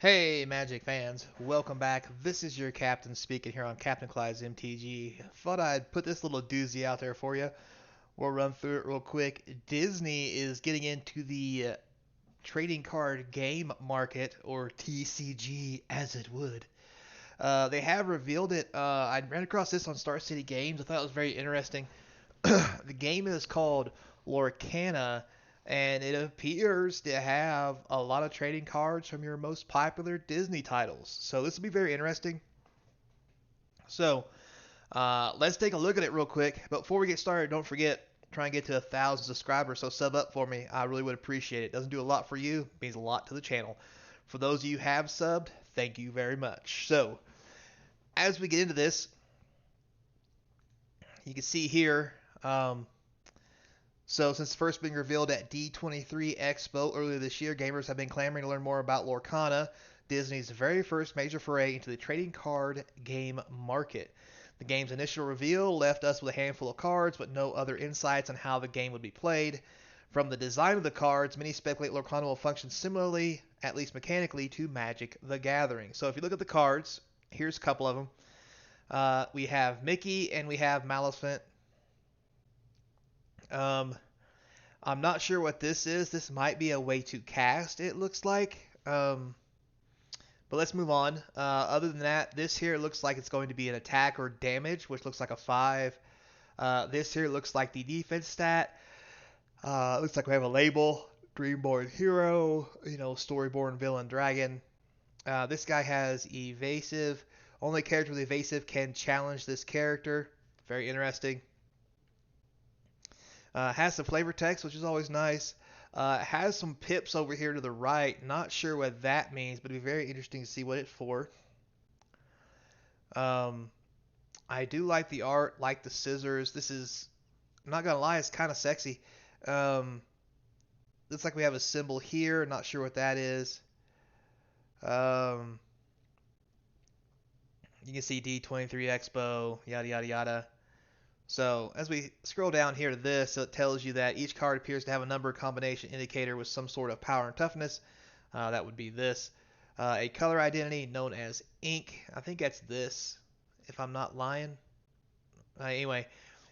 Hey, Magic fans, welcome back. This is your captain speaking here on Captain Clyde's MTG. Thought I'd put this little doozy out there for you. We'll run through it real quick. Disney is getting into the trading card game market, or TCG as it would. They have revealed it. I ran across this on Star City Games. I thought it was very interesting. The game is called Lorcana, and it appears to have a lot of trading cards from your most popular Disney titles. So this will be very interesting. So let's take a look at it real quick. But before we get started, don't forget, try and get to 1,000 subscribers. So sub up for me. I really would appreciate it. Doesn't do a lot for you, means a lot to the channel. For those of you who have subbed, thank you very much. So as we get into this, you can see here. Um, So, since first being revealed at D23 Expo earlier this year, gamers have been clamoring to learn more about Lorcana, Disney's very first major foray into the trading card game market. The game's initial reveal left us with a handful of cards, but no other insights on how the game would be played. From the design of the cards, many speculate Lorcana will function similarly, at least mechanically, to Magic the Gathering. So, if you look at the cards, here's a couple of them. We have Mickey and we have Maleficent. Um, I'm not sure what this is. This might be a way to cast, it looks like. But let's move on. Other than that, this here looks like it's going to be an attack or damage, which looks like a 5. This here looks like the defense stat. Looks like we have a label. Dreamborn hero, storyborn villain dragon. This guy has evasive. Only character with evasive can challenge this character. Very interesting. Has some flavor text, which is always nice. Has some pips over here to the right. Not sure what that means, but it'd be very interesting to see what it's for. Um, I do like the art, like the scissors. This is, I'm not gonna lie, it's kind of sexy. Um, Looks like we have a symbol here. Not sure what that is. Um, you can see D23 Expo, yada yada yada. So as we scroll down here to this, it tells you that each card appears to have a number combination indicator with some sort of power and toughness. That would be this. A color identity known as ink. I think that's this, if I'm not lying. Anyway,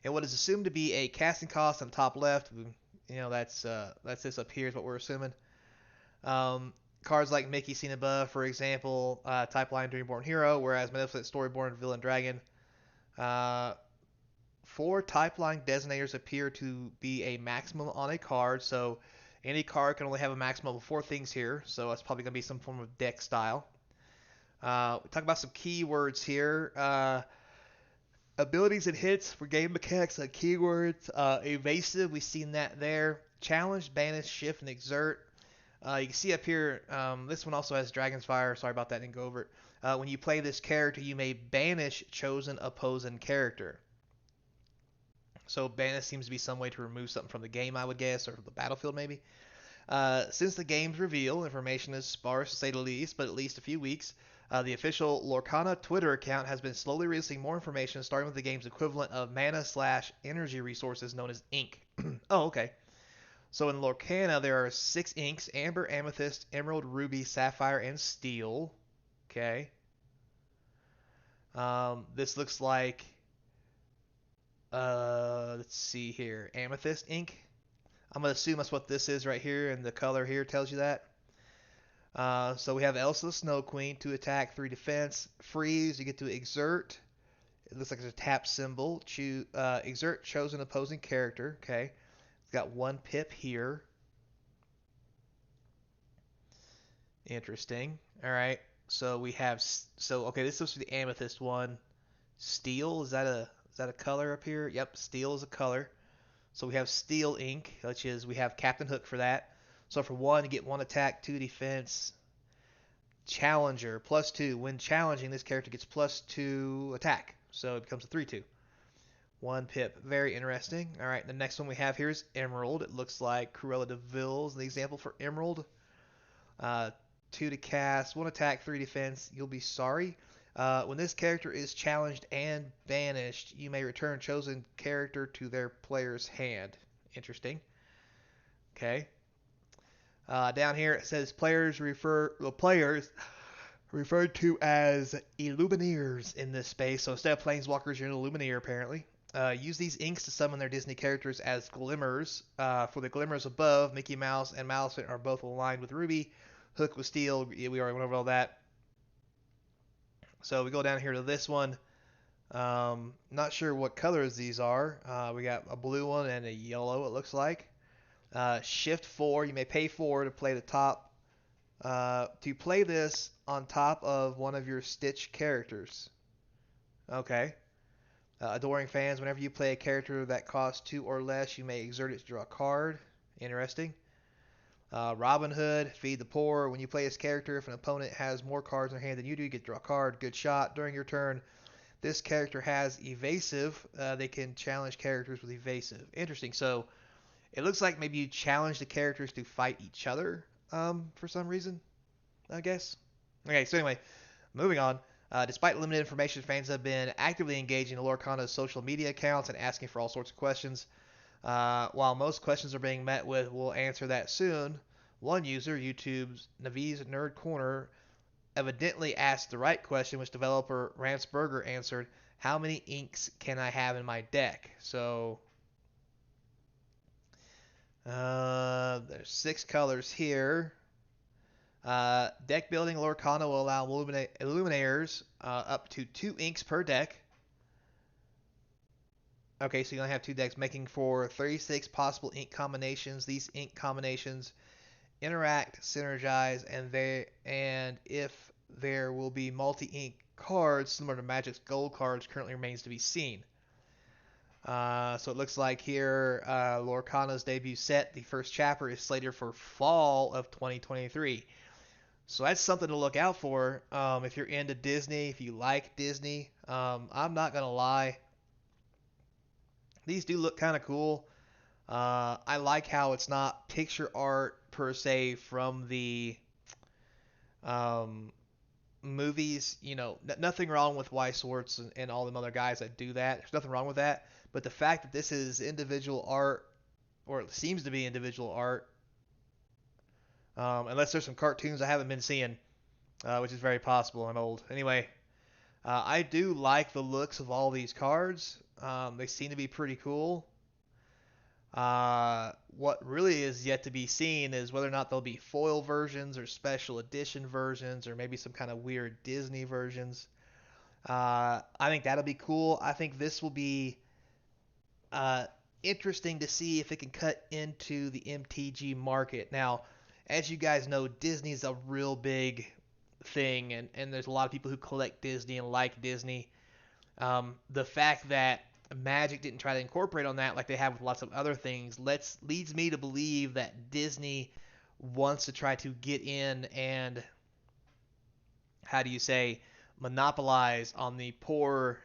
and what is assumed to be a casting cost on the top left. That's this up here is what we're assuming. Um, Cards like Mickey seen above, for example, type line Dreamborn Hero, whereas Maleficent Storyborn Villain Dragon. Uh, 4 type line designators appear to be a maximum on a card, so any card can only have a maximum of 4 things here, so it's probably going to be some form of deck style. We talk about some keywords here. Abilities and hits for game mechanics and keywords. Evasive, we've seen that there. Challenge, banish, shift, and exert. You can see up here, this one also has Dragon's Fire. Sorry about that, didn't go over it. When you play this character, you may banish chosen opposing character. So banish seems to be some way to remove something from the game, I would guess, or the battlefield maybe. Since the game's reveal, information is sparse to say the least, but at least a few weeks, the official Lorcana Twitter account has been slowly releasing more information, starting with the game's equivalent of mana/energy resources known as ink. Oh, okay. So in Lorcana, there are 6 inks: Amber, Amethyst, Emerald, Ruby, Sapphire, and Steel. Okay. This looks like, let's see here, Amethyst ink. I'm going to assume that's what this is right here, and the color here tells you that. So we have Elsa the Snow Queen, 2 attack, 3 defense. Freeze, you get to exert. It looks like it's a tap symbol. Exert chosen opposing character. Okay. It's got 1 pip here. Interesting. All right. So we have, okay, this is the amethyst one. Steel, is that a color up here? Yep, steel is a color. So we have steel ink, which is, we have Captain Hook for that. So for 1, you get 1 attack, 2 defense. Challenger, +2. When challenging, this character gets +2 attack. So it becomes a 3/2. 1 pip. Very interesting. All right, the next one we have here is Emerald. It looks like Cruella de Vil's the example for Emerald. 2 to cast, 1 attack, 3 defense. You'll be sorry. When this character is challenged and banished, you may return chosen character to their player's hand. Interesting. Okay. Down here it says players referred to as Illumineers in this space. So instead of Planeswalkers, you're an Illumineer apparently. Use these inks to summon their Disney characters as glimmers. For the glimmers above, Mickey Mouse and Maleficent are both aligned with Ruby. Hook with Steel, we already went over all that. So we go down here to this one. Not sure what colors these are. We got a blue one and a yellow, it looks like. Shift 4, you may pay 4 to play the top. To play this on top of one of your Stitch characters. Okay. Adoring fans, whenever you play a character that costs 2 or less, you may exert it to draw a card. Interesting. Robin Hood, Feed the Poor. When you play this character, if an opponent has more cards in their hand than you do, you get to draw a card. Good shot. During your turn, this character has evasive. They can challenge characters with evasive. Interesting. So it looks like maybe you challenge the characters to fight each other for some reason, I guess. Okay, so anyway, moving on. Despite limited information, fans have been actively engaging in Lorcana's social media accounts and asking for all sorts of questions. While most questions are being met with, we'll answer that soon, one user, YouTube's Navi's Nerd Corner, evidently asked the right question, which developer Ransberger answered, how many inks can I have in my deck? So, there's 6 colors here. Deck building Lorcana will allow Illuminaires up to 2 inks per deck. Okay, so you only have 2 decks, making for 36 possible ink combinations. These ink combinations interact, synergize, and if there will be multi-ink cards similar to Magic's gold cards currently remains to be seen. So it looks like here Lorcana's debut set, the first chapter, is slated for fall of 2023. So that's something to look out for if you're into Disney, if you like Disney. I'm not going to lie. These do look kind of cool. I like how it's not picture art per se from the um, movies. You know, nothing wrong with Weiss Schwartz and all them other guys that do that. There's nothing wrong with that. But the fact that this is individual art, or it seems to be individual art, unless there's some cartoons I haven't been seeing, which is very possible and old. Anyway, I do like the looks of all these cards. They seem to be pretty cool. What really is yet to be seen is whether or not there'll be foil versions or special edition versions or maybe some kind of weird Disney versions. I think that'll be cool. I think this will be uh, interesting to see if it can cut into the MTG market. Now, as you guys know, Disney's a real big thing, and there's a lot of people who collect Disney and like Disney. The fact that Magic didn't try to incorporate on that like they have with lots of other things leads me to believe that Disney wants to try to get in and, how do you say, monopolize on the poor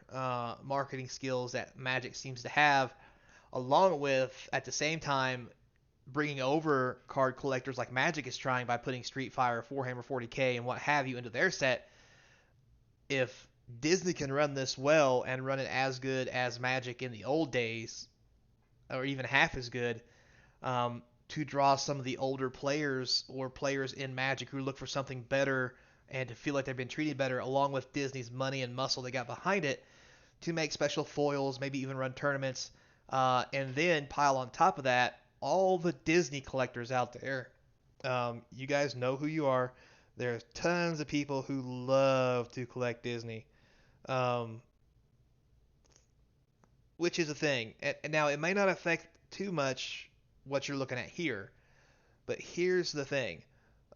marketing skills that Magic seems to have, along with, at the same time, bringing over card collectors like Magic is trying by putting Street Fighter, Warhammer 40K, and what have you into their set. If Disney can run this well and run it as good as Magic in the old days, or even half as good, to draw some of the older players or players in Magic who look for something better and to feel like they've been treated better, along with Disney's money and muscle they got behind it, to make special foils, maybe even run tournaments, and then pile on top of that all the Disney collectors out there. You guys know who you are. There's tons of people who love to collect Disney, um, which is a thing. And now it may not affect too much what you're looking at here, but here's the thing.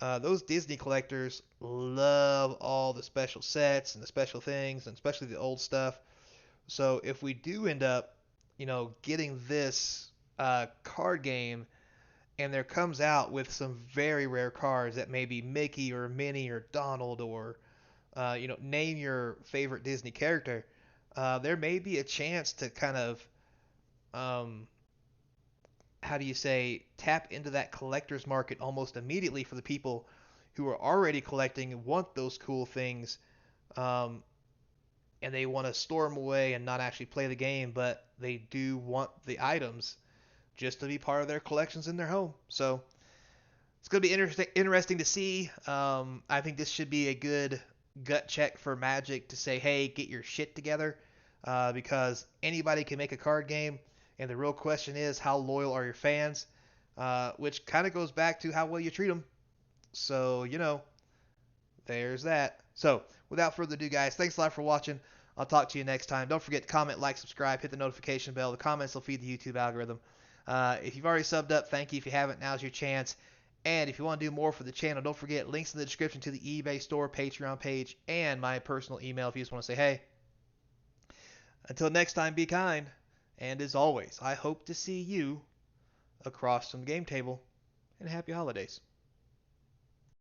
Those Disney collectors love all the special sets and the special things, and especially the old stuff. So if we do end up, getting this card game, and there comes out with some very rare cards that may be Mickey or Minnie or Donald or, name your favorite Disney character, there may be a chance to kind of, um, how do you say, tap into that collector's market almost immediately for the people who are already collecting and want those cool things, um, and they want to store them away and not actually play the game, but they do want the items just to be part of their collections in their home. So it's going to be interesting to see. I think this should be a good gut check for Magic to say, hey, get your shit together, because anybody can make a card game, and the real question is, how loyal are your fans? Which kind of goes back to how well you treat them. So, there's that. So, without further ado, guys, thanks a lot for watching. I'll talk to you next time. Don't forget to comment, like, subscribe, hit the notification bell. The comments will feed the YouTube algorithm. If you've already subbed up, thank you. If you haven't, now's your chance. And if you want to do more for the channel, don't forget links in the description to the eBay store, Patreon page, and my personal email if you just want to say hey. Until next time, be kind. And as always, I hope to see you across some game table. And happy holidays.